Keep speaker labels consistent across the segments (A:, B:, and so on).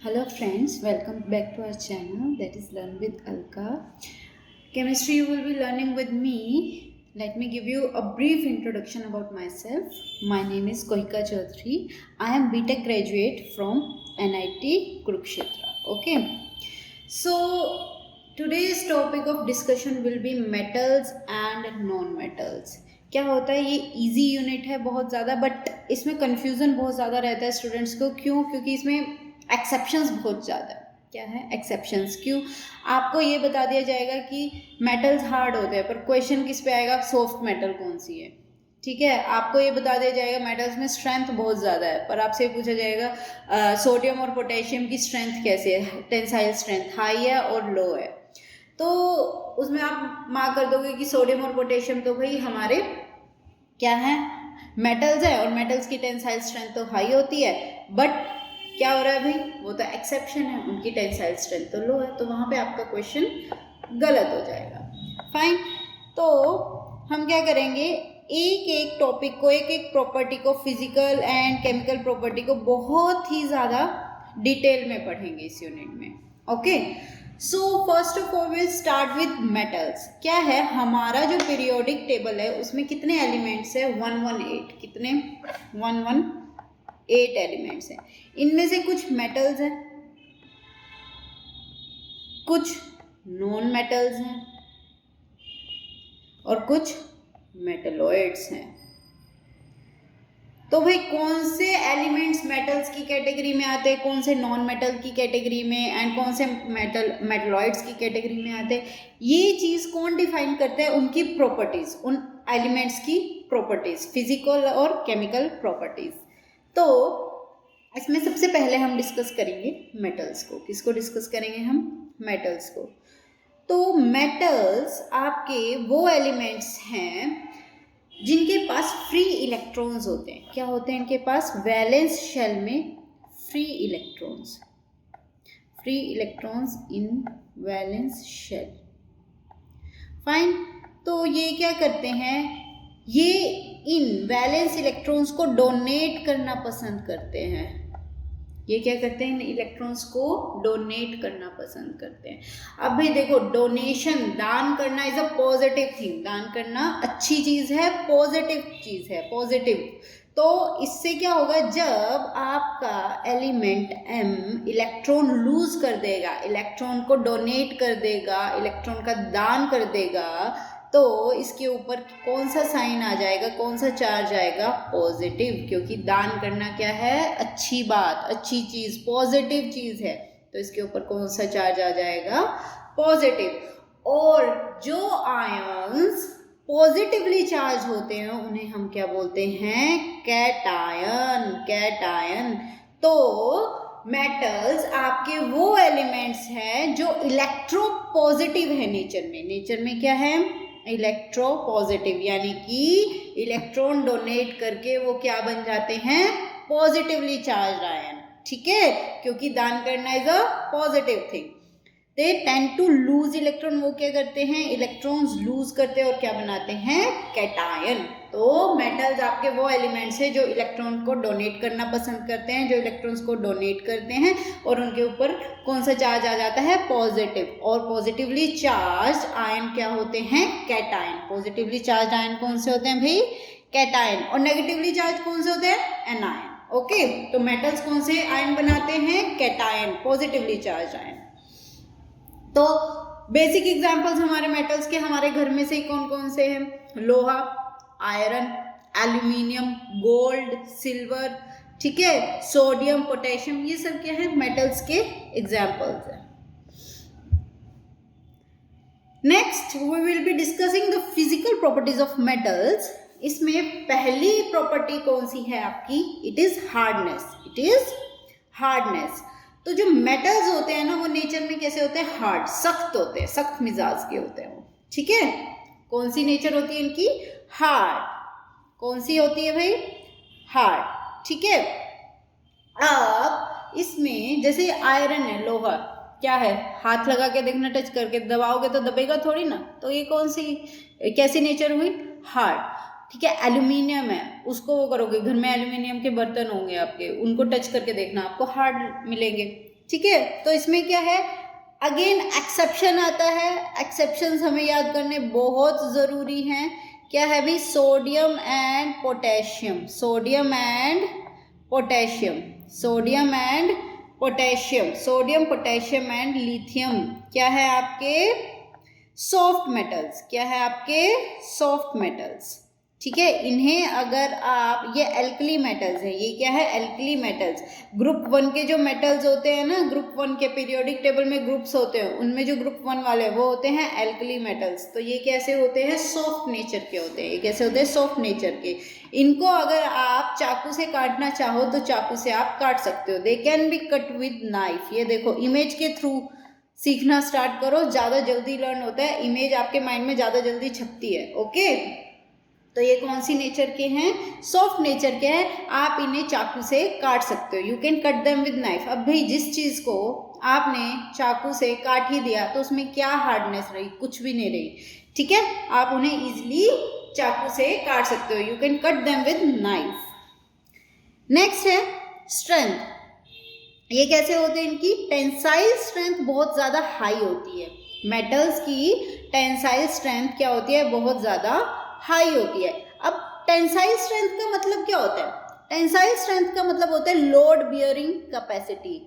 A: Hello friends, welcome back to our channel that is Learn with Alka. Chemistry you will be learning with me. Let me give you a brief introduction about myself. My name is Kohika Chaudhary. I am BTech graduate from NIT Kurukshetra. Okay. So today's topic of discussion will be metals and non-metals. क्या होता है, ये easy unit है बहुत ज़्यादा, but इसमें confusion बहुत ज़्यादा रहता है स्टूडेंट्स को. क्यों? क्योंकि इसमें एक्सेप्शंस बहुत ज़्यादा है. क्या है एक्सेप्शंस? क्यों? आपको ये बता दिया जाएगा कि मेटल्स हार्ड होते हैं, पर क्वेश्चन किस पे आएगा? सॉफ्ट मेटल कौन सी है. ठीक है, आपको ये बता दिया जाएगा मेटल्स में स्ट्रेंथ बहुत ज़्यादा है, पर आपसे पूछा जाएगा सोडियम और पोटेशियम की स्ट्रेंथ कैसे है, टेंसाइल स्ट्रेंथ हाई है और लो है. तो उसमें आप मार्क कर दोगे कि सोडियम और पोटेशियम तो भाई हमारे क्या है, मेटल्स है, और मेटल्स की टेंसाइल स्ट्रेंथ तो हाई होती है. बट क्या हो रहा है भाई, वो तो एक्सेप्शन है, उनकी टेंसाइल स्ट्रेंथ तो लो है. तो वहाँ पे आपका क्वेश्चन गलत हो जाएगा. फाइन. तो हम क्या करेंगे, एक एक टॉपिक को, एक एक प्रॉपर्टी को, फिजिकल एंड केमिकल प्रॉपर्टी को बहुत ही ज़्यादा डिटेल में पढ़ेंगे इस यूनिट में. Okay. So first of all will start with metals. क्या है, हमारा जो पीरियोडिक टेबल है उसमें कितने एलिमेंट्स है? 118. कितने? 118 एलिमेंट्स हैं. इनमें से कुछ मेटल्स हैं, कुछ नॉन मेटल्स हैं और कुछ मेटलॉइड्स हैं. तो भाई कौन से एलिमेंट्स मेटल्स की कैटेगरी में आते हैं, कौन से नॉन मेटल की कैटेगरी में, एंड कौन से मेटलॉइड्स की कैटेगरी में आते हैं, ये चीज़ कौन डिफाइन करते हैं? उनकी प्रॉपर्टीज, उन एलिमेंट्स की प्रॉपर्टीज, फिजिकल और केमिकल प्रॉपर्टीज. तो इसमें सबसे पहले हम डिस्कस करेंगे मेटल्स को. किसको डिस्कस करेंगे हम? मेटल्स को. तो मेटल्स आपके वो एलिमेंट्स हैं जिनके पास फ्री इलेक्ट्रॉन्स होते हैं. क्या होते हैं इनके पास? वैलेंस शेल में free electrons, free electrons in valence shell. Fine. तो ये क्या करते हैं, ये इन वैलेंस इलेक्ट्रॉन्स को डोनेट करना पसंद करते हैं. ये क्या करते हैं? इन इलेक्ट्रॉन्स को डोनेट करना पसंद करते हैं. अब भाई देखो, डोनेशन, दान करना इज अ पॉजिटिव थिंग. दान करना अच्छी चीज़ है, पॉजिटिव चीज़ है, पॉजिटिव. तो इससे क्या होगा, जब आपका एलिमेंट M इलेक्ट्रॉन लूज कर देगा, इलेक्ट्रॉन को डोनेट कर देगा, इलेक्ट्रॉन का दान कर देगा, तो इसके ऊपर कौन सा साइन आ जाएगा, कौन सा चार्ज आएगा? पॉजिटिव. क्योंकि दान करना क्या है? अच्छी बात, अच्छी चीज़, पॉजिटिव चीज़ है. तो इसके ऊपर कौन सा चार्ज आ जाएगा? पॉजिटिव. और जो आयंस पॉजिटिवली चार्ज होते हैं उन्हें हम क्या बोलते हैं? कैटायन. कैटायन. तो मेटल्स आपके वो एलिमेंट्स हैं जो इलेक्ट्रो पॉजिटिव है नेचर में. नेचर में क्या है? इलेक्ट्रो पॉजिटिव, यानी कि इलेक्ट्रॉन डोनेट करके वो क्या बन जाते हैं? Positively charge ion. ठीक है, क्योंकि दान करना is a positive thing. They tend to lose electron. वो क्या करते हैं? इलेक्ट्रॉन्स लूज करते हैं और क्या बनाते हैं? कैटायन. तो मेटल्स आपके वो एलिमेंट्स हैं जो इलेक्ट्रॉन को डोनेट करना पसंद करते हैं, जो इलेक्ट्रॉन्स को डोनेट करते हैं, और उनके ऊपर कौन सा चार्ज आ जाता है? पॉजिटिव. और पॉजिटिवली चार्ज आयन क्या होते हैं? कैटायन. पॉजिटिवली चार्ज आयन कौन से होते हैं भाई? कैटायन. और नेगेटिवली चार्ज कौन से होते हैं? एनायन. ओके. तो मेटल्स कौन से आयन बनाते हैं? Cation, positively charge ion. तो बेसिक एग्जांपल्स हमारे मेटल्स के हमारे घर में से कौन कौन से हैं? लोहा, आयरन, एल्यूमिनियम, गोल्ड, सिल्वर. ठीक है, सोडियम, पोटेशियम, ये सब क्या है? मेटल्स के एग्जांपल्स हैं. Next we will be discussing the physical properties of metals. इसमें पहली प्रॉपर्टी कौन सी है आपकी? It is hardness. It is hardness. तो जो मेटल्स होते हैं ना, वो नेचर में कैसे होते हैं? हार्ड, सख्त होते हैं, सख्त मिजाज के होते हैं वो. ठीक है, कौन सी नेचर होती है इनकी? हार्ड. कौन सी होती है भाई? हार्ड. ठीक है. अब इसमें जैसे आयरन है, लोहा, क्या है? हाथ लगा के देखना, टच करके दबाओगे तो दबेगा थोड़ी ना. तो ये कौन सी, कैसी नेचर हुई? हार्ड. ठीक है, एल्यूमिनियम है, उसको वो करोगे, घर में एल्यूमिनियम के बर्तन होंगे आपके, उनको टच करके देखना, आपको हार्ड मिलेंगे. ठीक है, तो इसमें क्या है, अगेन एक्सेप्शन आता है। एक्सेप्शंस हमें याद करने बहुत ज़रूरी हैं। क्या है भी, sodium and potassium, sodium and potassium, sodium and potassium, sodium potassium and lithium क्या है आपके सॉफ्ट मेटल्स, क्या है आपके सॉफ्ट मेटल्स। ठीक है, इन्हें अगर आप, ये एल्कली मेटल्स है, ये क्या है एल्कली मेटल्स। ग्रुप 1 के जो मेटल्स होते हैं ना, ग्रुप 1 के पीरियोडिक टेबल में ग्रुप्स होते हैं, उनमें जो ग्रुप 1 वाले वो होते हैं एल्कली मेटल्स। तो ये कैसे होते हैं, सॉफ्ट नेचर के होते हैं। ये कैसे होते हैं, सॉफ्ट नेचर के। इनको अगर आप चाकू से काटना चाहो तो चाकू से आप काट सकते हो, दे can B cut with knife. ये देखो, इमेज के थ्रू सीखना स्टार्ट करो, ज़्यादा जल्दी लर्न होता है, इमेज आपके माइंड में ज़्यादा जल्दी छपती है। ओके, तो ये कौन सी नेचर के हैं, सॉफ्ट नेचर के हैं, आप इन्हें चाकू से काट सकते हो, you can cut them with knife. अब भाई जिस चीज़ को आपने चाकू से काट ही दिया तो उसमें क्या हार्डनेस रही, कुछ भी नहीं रही। ठीक है, आप उन्हें इजिली चाकू से काट सकते हो, you can cut them with knife. Next है स्ट्रेंथ। ये कैसे होते हैं, इनकी टेंसाइल स्ट्रेंथ बहुत ज़्यादा हाई होती है। मेटल्स की टेंसाइल स्ट्रेंथ क्या होती है, बहुत ज़्यादा हाई होती है। अब टेंसाइल स्ट्रेंथ का मतलब क्या होता है, टेंसाइल स्ट्रेंथ का मतलब होता है लोड बियरिंग कैपेसिटी,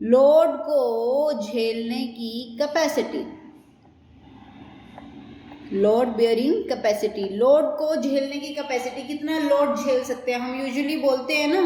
A: लोड को झेलने की capacity, load bearing capacity, load को झेलने की कैपेसिटी, कितना लोड झेल सकते हैं। हम यूजुअली बोलते हैं ना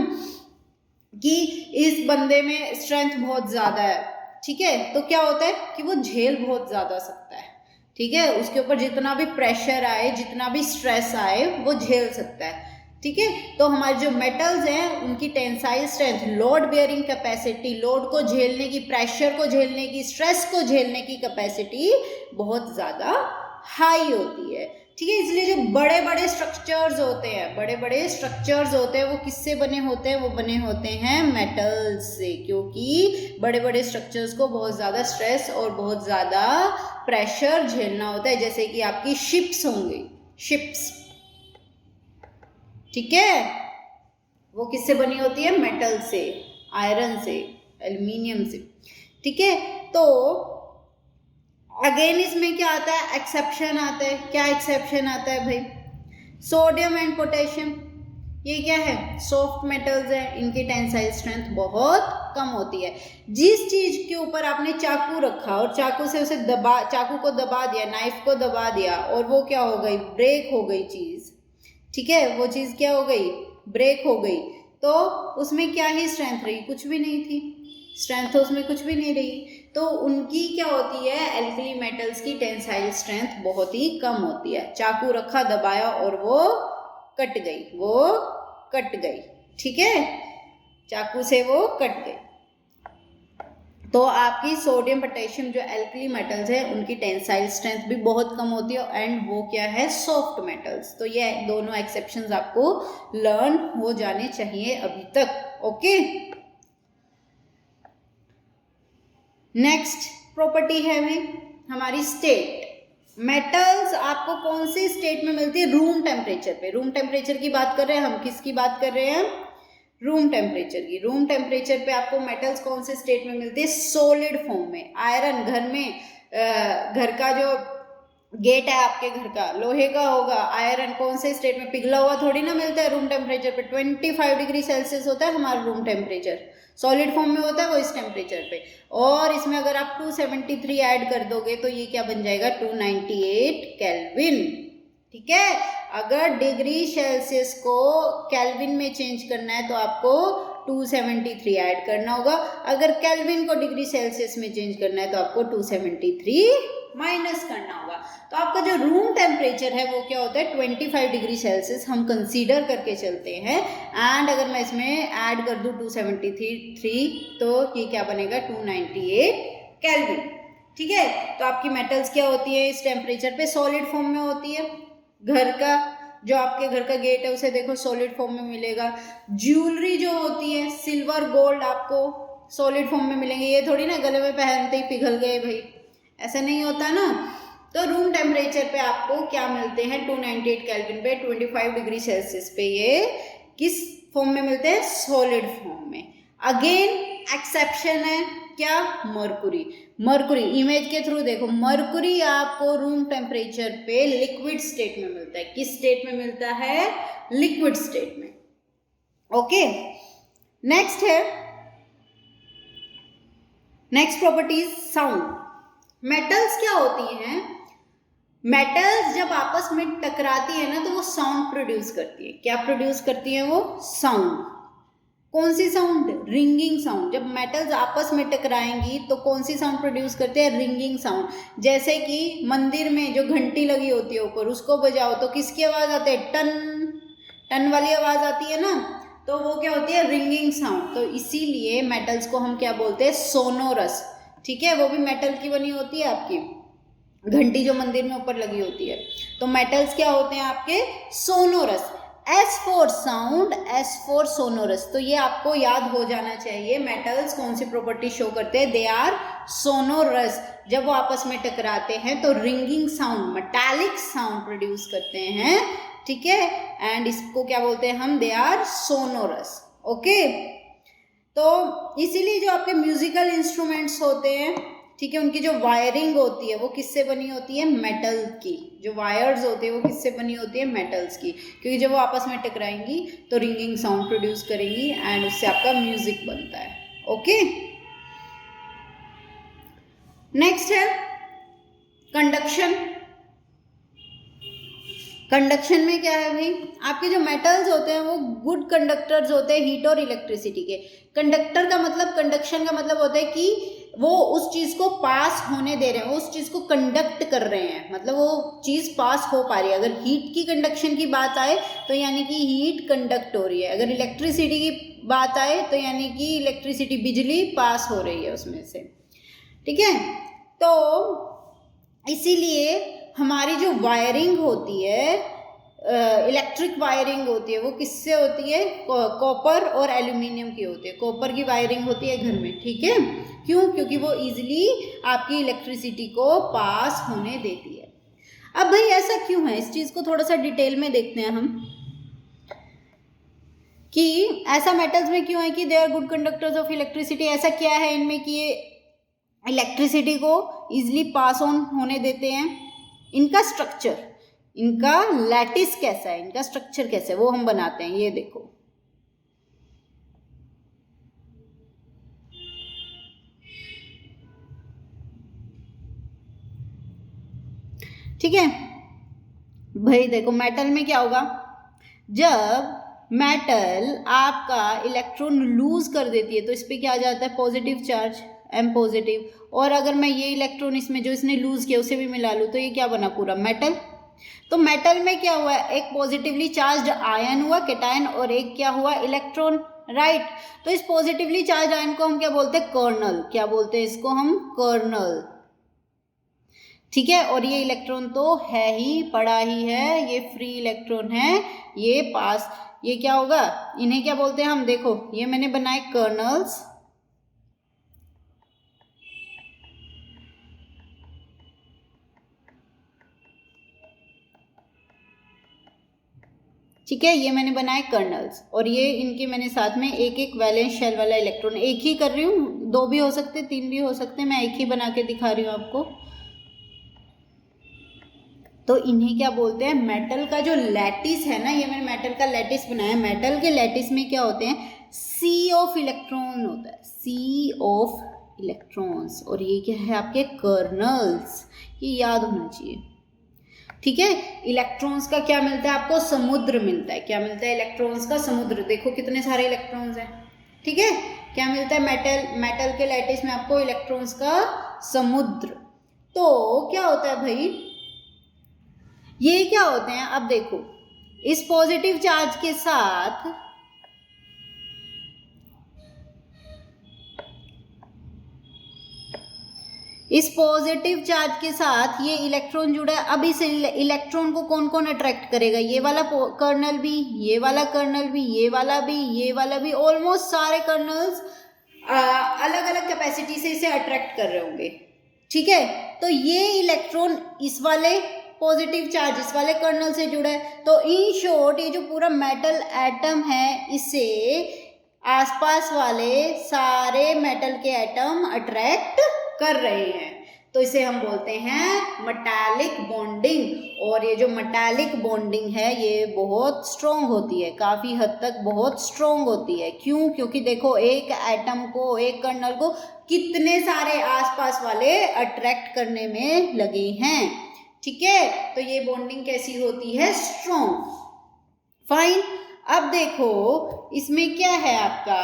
A: कि इस बंदे में स्ट्रेंथ बहुत ज़्यादा है, ठीक है, तो क्या होता है कि वो झेल बहुत ज़्यादा सकता है। ठीक है, उसके ऊपर जितना भी प्रेशर आए, जितना भी स्ट्रेस आए, वो झेल सकता है। ठीक है, तो हमारे जो मेटल्स हैं उनकी tensile strength, load bearing capacity, load को झेलने की, प्रेशर को झेलने की, स्ट्रेस को झेलने की कैपेसिटी बहुत ज़्यादा हाई होती है। ठीक है, इसलिए जो बड़े बड़े स्ट्रक्चर्स होते हैं, बड़े बड़े स्ट्रक्चर्स होते हैं, वो किससे बने होते हैं, वो बने होते हैं मेटल्स से, क्योंकि बड़े बड़े स्ट्रक्चर्स को बहुत ज़्यादा स्ट्रेस और बहुत ज़्यादा प्रेशर झेलना होता है। जैसे कि आपकी शिप्स होंगी, शिप्स, ठीक है, वो किससे बनी होती है, मेटल से, आयरन से, एल्युमिनियम से। ठीक है, तो अगेन इसमें क्या आता है, एक्सेप्शन आता है। क्या एक्सेप्शन आता है भाई, सोडियम एंड पोटेशियम, ये क्या है, सॉफ्ट मेटल्स है, इनकी टेंसाइल स्ट्रेंथ बहुत कम होती है। जिस चीज के ऊपर आपने चाकू रखा और चाकू से उसे दबा, चाकू को दबा दिया, नाइफ को दबा दिया, और वो क्या हो गई, ब्रेक हो गई चीज। ठीक है, वो चीज क्या हो गई, ब्रेक हो गई, तो उसमें क्या ही स्ट्रेंथ रही, कुछ भी नहीं थी, स्ट्रेंथ तो उसमें कुछ भी नहीं रही। तो उनकी क्या होती है, एल्कली मेटल्स की टेंसाइल स्ट्रेंथ बहुत ही कम होती है। चाकू रखा, दबाया और वो कट गई, वो कट गई। ठीक है, चाकू से वो कट गई। तो आपकी सोडियम पोटेशियम जो एल्कली मेटल्स है उनकी टेंसाइल स्ट्रेंथ भी बहुत कम होती है, एंड वो क्या है, सॉफ्ट मेटल्स। तो ये दोनों एक्सेप्शंस आपको लर्न हो जाने चाहिए अभी तक। ओके, नेक्स्ट प्रॉपर्टी है भी हमारी स्टेट। मेटल्स आपको कौन सी स्टेट में मिलती है, रूम टेम्परेचर पे। रूम टेम्परेचर की बात कर रहे हैं हम, किसकी बात कर रहे हैं, रूम टेम्परेचर की। रूम टेम्परेचर पे आपको मेटल्स कौन से स्टेट में मिलते हैं, सॉलिड फॉर्म में। आयरन घर में, घर का जो गेट है आपके घर का लोहे का होगा, आयरन कौन से स्टेट में, पिघला हुआ थोड़ी ना मिलता है रूम टेम्परेचर पे। 25 डिग्री सेल्सियस होता है हमारा रूम टेम्परेचर, सॉलिड फॉर्म में होता है वो इस टेम्परेचर पे। और इसमें अगर आप 273 ऐड कर दोगे तो ये क्या बन जाएगा, 298 केल्विन। ठीक है, अगर डिग्री सेल्सियस को केल्विन में चेंज करना है तो आपको 273 ऐड करना होगा, अगर केल्विन को डिग्री सेल्सियस में चेंज करना है तो आपको 273 माइनस करना होगा। तो आपका जो रूम टेम्परेचर है वो क्या होता है, 25 डिग्री सेल्सियस हम कंसीडर करके चलते हैं। एंड अगर मैं इसमें ऐड कर दूं 273 तो ये क्या बनेगा, 298 केल्विन। ठीक है, तो आपकी मेटल्स क्या होती है इस टेम्परेचर पे, सॉलिड फॉर्म में होती है। घर का जो आपके घर का गेट है उसे देखो सॉलिड फॉर्म में मिलेगा। ज्वेलरी जो होती है, सिल्वर गोल्ड आपको सॉलिड फॉर्म में मिलेंगे, ये थोड़ी ना गले में पहनते ही पिघल गए भाई, ऐसा नहीं होता ना। तो रूम टेम्परेचर पे आपको क्या मिलते हैं, 298 केल्विन पे, 25 डिग्री सेल्सियस पे ये किस फॉर्म में मिलते हैं, सॉलिड फॉर्म में। अगेन एक्सेप्शन है क्या, मर्कुरी। मर्कुरी इमेज के थ्रू देखो, मर्कुरी आपको रूम टेम्परेचर पे लिक्विड स्टेट में मिलता है। किस स्टेट में मिलता है, लिक्विड स्टेट में। ओके, नेक्स्ट है, next property is sound. Metals क्या होती हैं, मेटल्स जब आपस में टकराती है ना तो वो साउंड प्रोड्यूस करती है। क्या प्रोड्यूस करती है वो, साउंड। कौन सी साउंड, रिंगिंग साउंड। जब मेटल्स आपस में टकराएंगी तो कौन सी साउंड प्रोड्यूस करते हैं, रिंगिंग साउंड। जैसे कि मंदिर में जो घंटी लगी होती है ऊपर, उसको बजाओ तो किसकी आवाज आती है, टन टन वाली आवाज आती है ना, तो वो क्या होती है, रिंगिंग साउंड। तो इसीलिए मेटल्स को हम क्या बोलते हैं, सोनोरस। ठीक है, वो भी मेटल की बनी होती है आपकी घंटी जो मंदिर में ऊपर लगी होती है। तो मेटल्स क्या होते हैं आपके, sonorous. S for sound, S for sonorous. तो ये आपको याद हो जाना चाहिए, मेटल्स कौन सी प्रॉपर्टी शो करते हैं, दे आर सोनोरस। जब वो आपस में टकराते हैं तो ringing sound, metallic sound produce करते हैं। ठीक है, एंड इसको क्या बोलते हैं हम, दे आर सोनोरस। ओके, तो इसीलिए जो आपके म्यूजिकल इंस्ट्रूमेंट्स होते हैं, ठीक है, उनकी जो वायरिंग होती है वो किससे बनी होती है, मेटल की। जो वायर्स होते हैं वो किससे बनी होती है, मेटल्स की। क्योंकि जब वो आपस में टकराएंगी तो रिंगिंग साउंड प्रोड्यूस करेंगी एंड उससे आपका म्यूजिक बनता है। ओके, नेक्स्ट है कंडक्शन। कंडक्शन में क्या है भाई, आपके जो मेटल्स होते हैं वो गुड कंडक्टर्स होते हैं हीट और इलेक्ट्रिसिटी के। कंडक्टर का मतलब, कंडक्शन का मतलब होता है कि वो उस चीज को पास होने दे रहे हैं, वो उस चीज को कंडक्ट कर रहे हैं, मतलब वो चीज पास हो पा रही है। अगर हीट की कंडक्शन की बात आए तो यानी कि हीट कंडक्ट हो रही है। अगर इलेक्ट्रिसिटी की बात आए तो यानी कि इलेक्ट्रिसिटी, बिजली पास हो रही है उसमें से। ठीक है, तो इसीलिए हमारी जो वायरिंग होती है, इलेक्ट्रिक वायरिंग होती है, वो किससे होती है, कॉपर और एल्यूमिनियम की होती है। कॉपर की वायरिंग होती है घर में। ठीक है, क्यों, क्योंकि वो इजीली आपकी इलेक्ट्रिसिटी को पास होने देती है। अब भाई ऐसा क्यों है, इस चीज को थोड़ा सा डिटेल में देखते हैं हम कि ऐसा मेटल्स में क्यों है कि they are good conductors of electricity. ऐसा क्या है इनमें कि ये इलेक्ट्रिसिटी को इजीली पास ऑन होने देते हैं। इनका स्ट्रक्चर, इनका लैटिस कैसा है, इनका स्ट्रक्चर कैसा है, वो हम बनाते हैं। ये देखो, ठीक है भाई, देखो मेटल में क्या होगा, जब मेटल आपका इलेक्ट्रॉन लूज कर देती है तो इस पे क्या आ जाता है, पॉजिटिव चार्ज, एम पॉजिटिव। और अगर मैं ये इलेक्ट्रॉन इसमें जो इसने लूज किया उसे भी मिला लूँ तो ये क्या बना, पूरा मेटल। तो मेटल में क्या हुआ, एक पॉजिटिवली चार्ज आयन हुआ कैटायन, और एक क्या हुआ, इलेक्ट्रॉन, राइट। तो इस पॉजिटिवली चार्ज आयन को हम क्या बोलते हैं, कर्नल। क्या बोलते हैं इसको हम, कर्नल। ठीक है, और ये इलेक्ट्रॉन तो है ही, पड़ा ही है, ये फ्री इलेक्ट्रॉन है, ये पास, ये क्या होगा, इन्हें क्या बोलते हैं हम, देखो ये मैंने बनाए कर्नल्स। ठीक है, ये मैंने बनाए कर्नल्स, और ये इनके मैंने साथ में एक एक वैलेंस शेल वाला इलेक्ट्रॉन, एक ही कर रही हूँ, दो भी हो सकते, तीन भी हो सकते, मैं एक ही बना के दिखा रही हूँ आपको। तो इन्हें क्या बोलते हैं, मेटल का जो लैटिस है ना, ये मैंने मेटल का लैटिस बनाया। मेटल के लैटिस में क्या होते हैं, सी ऑफ इलेक्ट्रॉन होता है, सी ऑफ इलेक्ट्रॉन्स, और ये क्या है आपके कर्नल्स, ये याद होना चाहिए। ठीक है, इलेक्ट्रॉन्स का क्या मिलता है आपको, समुद्र मिलता है। क्या मिलता है, इलेक्ट्रॉन्स का समुद्र। देखो कितने सारे इलेक्ट्रॉन्स हैं। ठीक है, क्या मिलता है, मेटल के लैटिस में आपको इलेक्ट्रॉन्स का समुद्र। तो क्या होता है भाई, ये क्या होते हैं, अब देखो इस पॉजिटिव चार्ज के साथ इस पॉजिटिव चार्ज के साथ ये इलेक्ट्रॉन जुड़ा है। अब इस इलेक्ट्रॉन को कौन कौन अट्रैक्ट करेगा, ये वाला कर्नल भी, ये वाला कर्नल भी, ये वाला भी, ये वाला भी, ऑलमोस्ट सारे कर्नल्स अलग अलग कैपेसिटी से इसे अट्रैक्ट कर रहे होंगे। ठीक है, तो ये इलेक्ट्रॉन इस वाले पॉजिटिव चार्ज इस वाले कर्नल से जुड़ा है। तो इन शॉर्ट ये जो पूरा मेटल एटम है इसे आसपास वाले सारे मेटल के एटम अट्रैक्ट कर रहे हैं, तो इसे हम बोलते हैं मेटालिक बॉन्डिंग। और ये जो मेटालिक बॉन्डिंग है ये बहुत स्ट्रॉन्ग होती है, काफ़ी हद तक बहुत स्ट्रॉन्ग होती है। क्यों? क्योंकि देखो एक एटम को, एक कर्नल को कितने सारे आसपास वाले अट्रैक्ट करने में लगे हैं। ठीक है, तो ये बॉन्डिंग कैसी होती है? स्ट्रॉन्ग। फाइन। अब देखो इसमें क्या है आपका,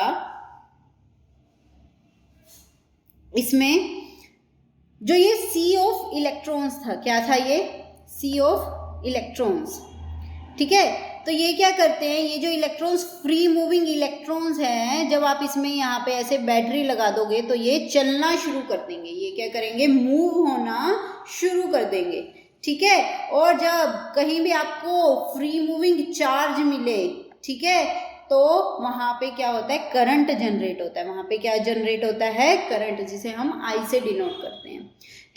A: इसमें जो ये सी ऑफ इलेक्ट्रॉन्स था, क्या था ये? सी ऑफ इलेक्ट्रॉन्स। ठीक है, तो ये क्या करते हैं, ये जो इलेक्ट्रॉन्स, फ्री मूविंग इलेक्ट्रॉन्स हैं, जब आप इसमें यहाँ पे ऐसे बैटरी लगा दोगे तो ये चलना शुरू कर देंगे। ये क्या करेंगे? मूव होना शुरू कर देंगे। ठीक है, और जब कहीं भी आपको फ्री मूविंग चार्ज मिले, ठीक है, तो वहां पे क्या होता है? करंट जनरेट होता है। वहां पे क्या जनरेट होता है? करंट, जिसे हम आई से डिनोट करते हैं।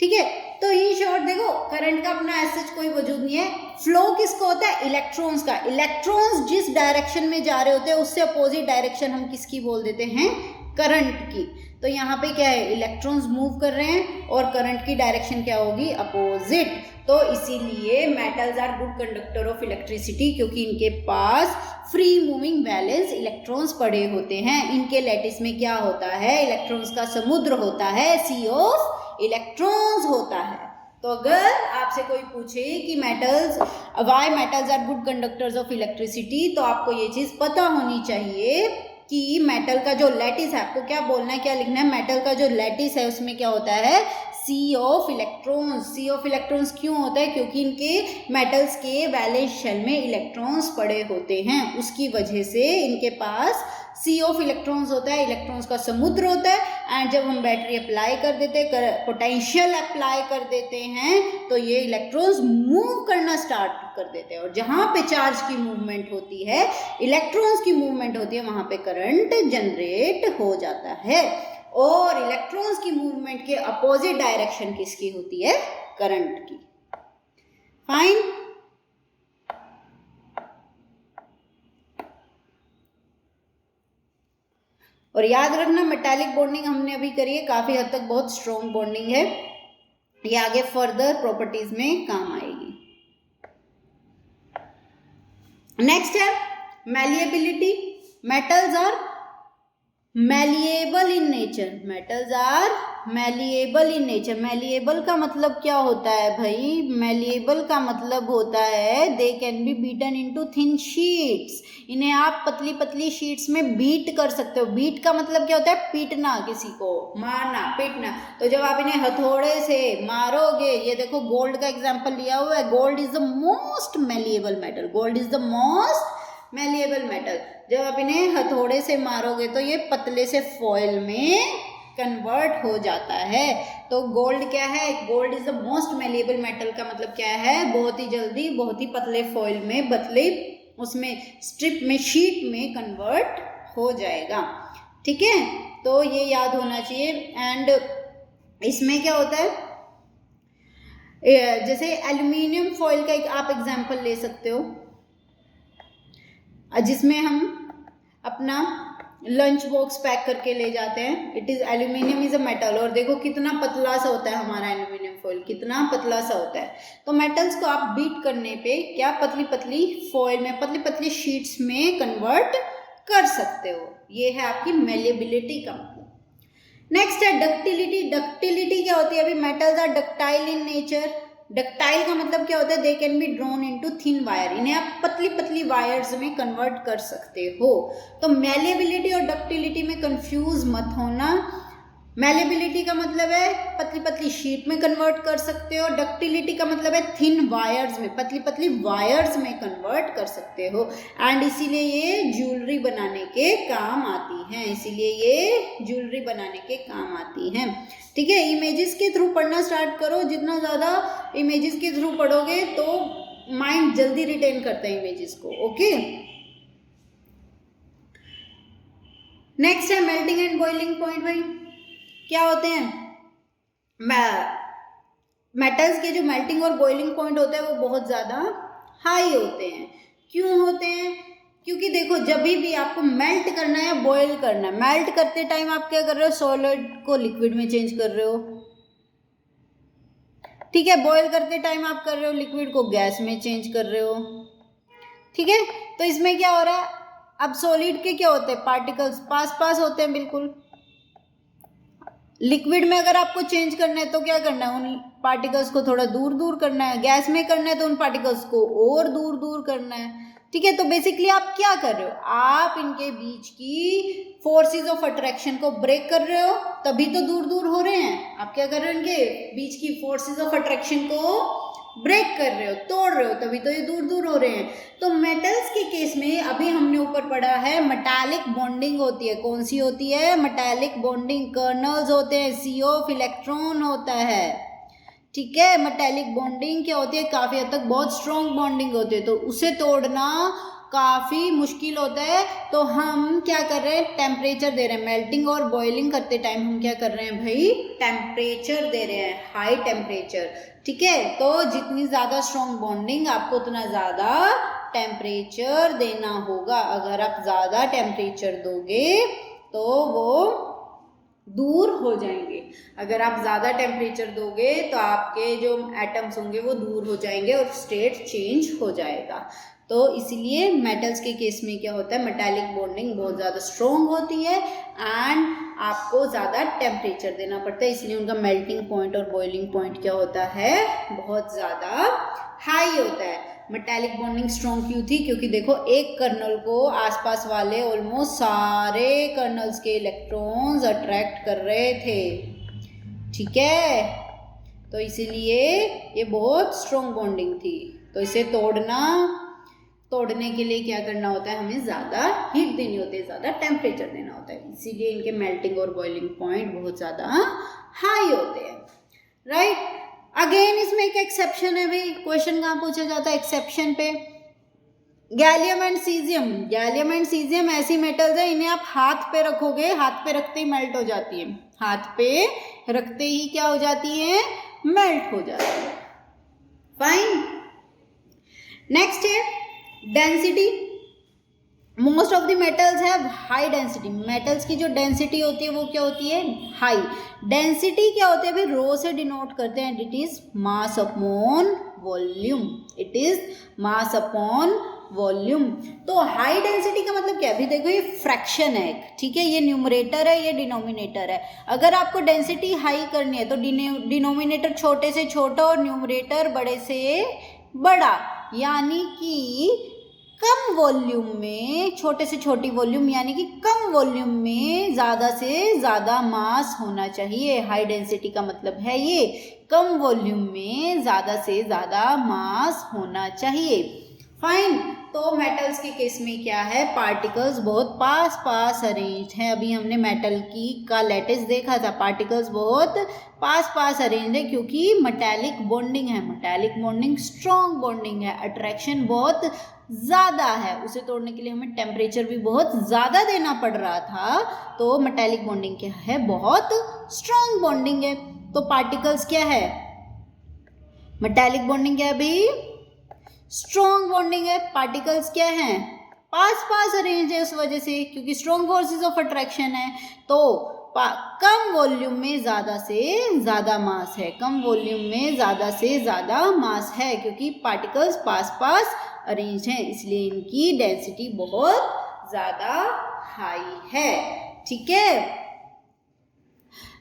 A: ठीक है, तो इन शॉर्ट देखो करंट का अपना ऐसा कोई वजूद नहीं है। फ्लो किसको होता है? इलेक्ट्रॉन्स का। इलेक्ट्रॉन्स जिस डायरेक्शन में जा रहे होते हैं उससे अपोजिट डायरेक्शन हम किसकी बोल देते हैं? करंट की। तो यहाँ पे क्या है? इलेक्ट्रॉन्स मूव कर रहे हैं और करंट की डायरेक्शन क्या होगी? अपोजिट। तो इसीलिए metals are good conductor of electricity, क्योंकि इनके पास फ्री मूविंग वैलेंस इलेक्ट्रॉन्स पड़े होते हैं। इनके लैटिस में क्या होता है? इलेक्ट्रॉन्स का समुद्र होता है, सी ऑफ इलेक्ट्रॉन्स होता है। तो अगर आपसे कोई पूछे कि metals, why metals are good conductors of electricity, तो आपको ये चीज पता होनी चाहिए कि मेटल का जो लैटिस है, आपको क्या बोलना है, क्या लिखना है? मेटल का जो लैटिस है उसमें क्या होता है? Sea of electrons. Sea of electrons क्यों होता है? क्योंकि इनके मेटल्स के वैलेंस शेल में इलेक्ट्रॉन्स पड़े होते हैं, उसकी वजह से इनके पास सी ऑफ इलेक्ट्रॉन्स होता है, इलेक्ट्रॉन्स का समुद्र होता है। एंड जब हम बैटरी अप्लाई कर देते हैं, पोटेंशियल अप्लाई कर देते हैं, तो ये इलेक्ट्रॉन्स मूव करना स्टार्ट कर देते हैं। और जहाँ पे चार्ज की मूवमेंट होती है, इलेक्ट्रॉन्स की मूवमेंट होती है, वहाँ पे करंट जनरेट हो जाता है। और इलेक्ट्रॉन्स की मूवमेंट के अपोजिट डायरेक्शन किसकी होती है? करंट की। फाइन। और याद रखना मेटालिक बॉन्डिंग हमने अभी करी है, काफी हद तक बहुत स्ट्रॉन्ग बॉन्डिंग है, ये आगे फर्दर प्रॉपर्टीज में काम आएगी। नेक्स्ट है malleability. Metals are malleable in nature. Metals are malleable in nature. Malleable का मतलब क्या होता है भाई? मैलिएबल का मतलब होता है they can B beaten into thin sheets. इन्हें आप पतली पतली शीट्स में बीट कर सकते हो। बीट का मतलब क्या होता है? पीटना, किसी को मारना, पीटना। तो जब आप इन्हें हथौड़े से मारोगे, ये देखो गोल्ड का एग्जाम्पल लिया हुआ है, gold is the most malleable metal. Gold is the most malleable metal. जब आप इन्हें हथौड़े से मारोगे तो ये पतले से फॉइल में कन्वर्ट हो जाता है। तो गोल्ड क्या है? Gold is the most malleable metal का मतलब क्या है? बहुत ही जल्दी, बहुत ही पतले फॉइल में, पतले उसमें स्ट्रिप में, शीट में कन्वर्ट हो जाएगा। ठीक है, तो ये याद होना चाहिए। एंड इसमें क्या होता है, जैसे एल्यूमिनियम फॉइल का एक आप एग्जाम्पल ले सकते हो, जिसमें हम अपना लंच बॉक्स पैक करके ले जाते हैं। It is aluminium is a metal. और देखो कितना पतला सा होता है हमारा एल्यूमिनियम फॉइल, कितना पतला सा होता है। तो मेटल्स को आप बीट करने पे क्या पतली पतली फॉइल में, पतली पतली शीट्स में कन्वर्ट कर सकते हो। ये है आपकी मेलिएबिलिटी का मतलब। नेक्स्ट है डक्टिलिटी। डक्टिलिटी क्या होती है? अभी metals are ductile in nature. Ductile का मतलब क्या होता है? They can be drawn into thin wire. इन्हें आप पतली पतली वायर्स में कन्वर्ट कर सकते हो। तो मैलिएबिलिटी और डक्टिलिटी में कंफ्यूज मत होना। मैलिएबिलिटी का मतलब है पतली पतली शीट में कन्वर्ट कर सकते हो, डक्टिलिटी का मतलब है थिन वायर्स में, पतली पतली वायर्स में कन्वर्ट कर सकते हो। एंड इसीलिए ये ज्वेलरी बनाने के काम आती हैं, इसीलिए ये ज्वेलरी बनाने के काम आती हैं। ठीक है, इमेजेस के थ्रू पढ़ना स्टार्ट करो। जितना ज़्यादा इमेजेस के थ्रू पढ़ोगे तो माइंड जल्दी रिटेन करता है इमेजेस को। ओके, नेक्स्ट है मेल्टिंग एंड बॉइलिंग पॉइंट। भाई क्या होते हैं? मेटल्स के जो मेल्टिंग और बॉइलिंग पॉइंट होते हैं वो बहुत ज़्यादा हाई होते हैं। क्यों होते हैं? क्योंकि देखो जब भी आपको मेल्ट करना है या बॉयल करना है, मेल्ट करते टाइम आप क्या कर रहे हो, सॉलिड को लिक्विड में चेंज कर रहे हो, ठीक है। बॉयल करते टाइम आप कर रहे हो लिक्विड को गैस में चेंज कर रहे हो, ठीक है। तो इसमें क्या हो रहा है, अब सॉलिड के क्या होते हैं, पार्टिकल्स पास पास होते हैं बिल्कुल। लिक्विड में अगर आपको चेंज करना है तो क्या करना है, उन पार्टिकल्स को थोड़ा दूर दूर करना है। गैस में करना है तो उन पार्टिकल्स को और दूर दूर करना है, ठीक है। तो बेसिकली आप क्या कर रहे हो, आप इनके बीच की फोर्सेस ऑफ अट्रैक्शन को ब्रेक कर रहे हो, तभी तो दूर दूर हो रहे हैं। आप क्या कर रहे हो, इनके बीच की फोर्सेस ऑफ अट्रैक्शन को ब्रेक कर रहे हो, तोड़ रहे हो, तभी तो ये दूर दूर हो रहे हैं। तो मेटल्स के केस में अभी हमने ऊपर पढ़ा है मेटालिक बॉन्डिंग होती है। कौन सी होती है, मेटालिक बॉन्डिंग। कर्नल्स होते हैं, सी ऑफ इलेक्ट्रॉन होता है, ठीक है। मेटालिक बॉन्डिंग क्या होती है, काफी हद तक बहुत स्ट्रॉन्ग बॉन्डिंग होती है, तो उसे तोड़ना काफी मुश्किल होता है। तो हम क्या कर रहे हैं, टेम्परेचर दे रहे हैं। मेल्टिंग और बॉइलिंग करते टाइम हम क्या कर रहे हैं भाई, टेम्परेचर दे रहे हैं, हाई टेम्परेचर, ठीक है। तो जितनी ज्यादा स्ट्रॉन्ग बॉन्डिंग, आपको उतना ज्यादा टेम्परेचर देना होगा। अगर आप ज्यादा टेम्परेचर दोगे तो वो दूर हो जाएंगे। अगर आप ज़्यादा टेम्परेचर दोगे तो आपके जो एटम्स होंगे वो दूर हो जाएंगे और स्टेट चेंज हो जाएगा। तो इसलिए मेटल्स के केस में क्या होता है, मेटालिक बॉन्डिंग बहुत ज़्यादा स्ट्रॉन्ग होती है एंड आपको ज़्यादा टेम्परेचर देना पड़ता है, इसलिए उनका मेल्टिंग पॉइंट और बॉइलिंग पॉइंट क्या होता है, बहुत ज़्यादा हाई होता है। मेटालिक बॉन्डिंग स्ट्रॉन्ग क्यों थी, क्योंकि देखो एक कर्नल को आसपास वाले ऑलमोस्ट सारे कर्नल्स के इलेक्ट्रॉन्स अट्रैक्ट कर रहे थे, ठीक है। तो इसीलिए ये बहुत स्ट्रॉन्ग बॉन्डिंग थी। तो इसे तोड़ने के लिए क्या करना होता है, हमें ज़्यादा हीट देनी होती है, ज़्यादा टेम्परेचर देना होता है, इसीलिए इनके मेल्टिंग और बॉइलिंग पॉइंट बहुत ज़्यादा हाई होते हैं, राइट। अगेन इसमें एक एक्सेप्शन है भाई, क्वेश्चन कहाँ पूछा जाता है एक्सेप्शन पे, gallium and caesium. Gallium and caesium ऐसी मेटल्स है, इन्हें आप हाथ पे रखोगे, हाथ पे रखते ही मेल्ट हो जाती है, हाथ पे रखते ही क्या हो जाती है, मेल्ट हो जाती है, फाइन। नेक्स्ट है density. Most of the metals have high density. Metals की जो डेंसिटी होती है वो क्या होती है, हाई। डेंसिटी क्या होती है भाई, रो से डिनोट करते हैं, it is mass upon volume, it is mass upon volume. तो हाई डेंसिटी का मतलब क्या है, अभी देखो ये फ्रैक्शन है, ठीक है, ये न्यूमरेटर है, ये डिनोमिनेटर है। अगर आपको डेंसिटी हाई करनी है तो डिनोमिनेटर छोटे से छोटा और न्यूमरेटर बड़े से बड़ा, यानी कि कम वॉल्यूम में छोटे से छोटी वॉल्यूम, यानी कि कम वॉल्यूम में ज़्यादा से ज़्यादा मास होना चाहिए। हाई डेंसिटी का मतलब है ये, कम वॉल्यूम में ज़्यादा से ज़्यादा मास होना चाहिए, फाइन। तो मेटल्स के केस में क्या है, पार्टिकल्स बहुत पास पास अरेंज हैं। अभी हमने मेटल की का लैटिस देखा था, पार्टिकल्स बहुत पास पास अरेंज है क्योंकि मेटालिक बॉन्डिंग है। मेटालिक बॉन्डिंग स्ट्रॉन्ग बॉन्डिंग है, अट्रैक्शन बहुत ज़्यादा है, उसे तोड़ने के लिए हमें टेम्परेचर भी बहुत ज़्यादा देना पड़ रहा था। तो मेटालिक बॉन्डिंग क्या है, बहुत स्ट्रॉन्ग बॉन्डिंग है। तो पार्टिकल्स क्या है, मेटालिक बॉन्डिंग क्या है भाई, स्ट्रॉन्ग बॉन्डिंग है। पार्टिकल्स क्या है, पास पास अरेंज है, उस वजह से क्योंकि स्ट्रॉन्ग फोर्सेस ऑफ अट्रैक्शन है। तो कम वॉल्यूम में ज़्यादा से ज़्यादा मास है, कम वॉल्यूम में ज़्यादा से ज़्यादा मास है क्योंकि पार्टिकल्स पास पास अरेंज हैं, इसलिए इनकी डेंसिटी बहुत ज़्यादा हाई है, ठीक है।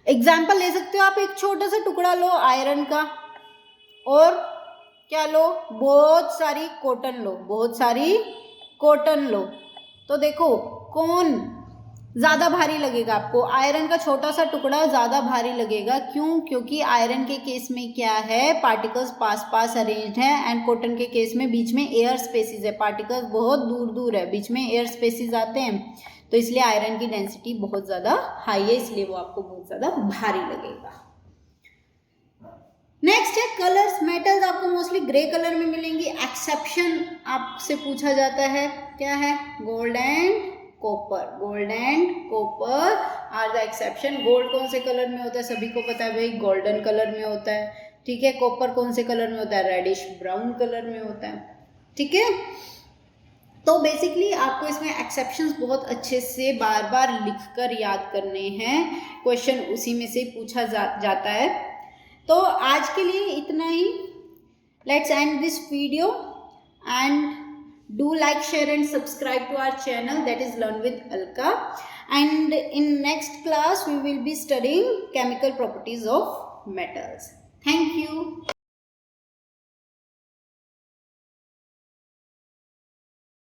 A: एग्जाम्पल ले सकते हो आप, एक छोटा सा टुकड़ा लो आयरन का और क्या लो, बहुत सारी कॉटन लो, बहुत सारी कॉटन लो। तो देखो कौन ज़्यादा भारी लगेगा आपको, आयरन का छोटा सा टुकड़ा ज़्यादा भारी लगेगा, क्यों, क्योंकि आयरन के केस में क्या है, पार्टिकल्स पास पास अरेंज हैं एंड कॉटन के केस में बीच में एयर स्पेसिस है, पार्टिकल्स बहुत दूर दूर है, बीच में एयर स्पेसिस आते हैं, तो इसलिए आयरन की डेंसिटी बहुत ज़्यादा हाई है, इसलिए वो आपको बहुत ज़्यादा भारी लगेगा। नेक्स्ट है कलर्स। मेटल्स आपको मोस्टली ग्रे कलर में मिलेंगी, एक्सेप्शन आपसे पूछा जाता है, क्या है, gold and copper. Gold and copper are the exception. Gold कौन से कलर में होता है, सभी को पता है भाई, गोल्डन कलर में होता है, ठीक है। कॉपर कौन से कलर में होता है, रेडिश ब्राउन कलर में होता है, ठीक है। तो बेसिकली आपको इसमें एक्सेप्शंस बहुत अच्छे से बार बार लिखकर याद करने हैं, क्वेश्चन उसी में से पूछा जाता है। तो आज के लिए इतना ही। Let's end this video and do like, share and subscribe to our channel, that is Learn with Alka, and in next class we will be studying chemical properties of metals. Thank you.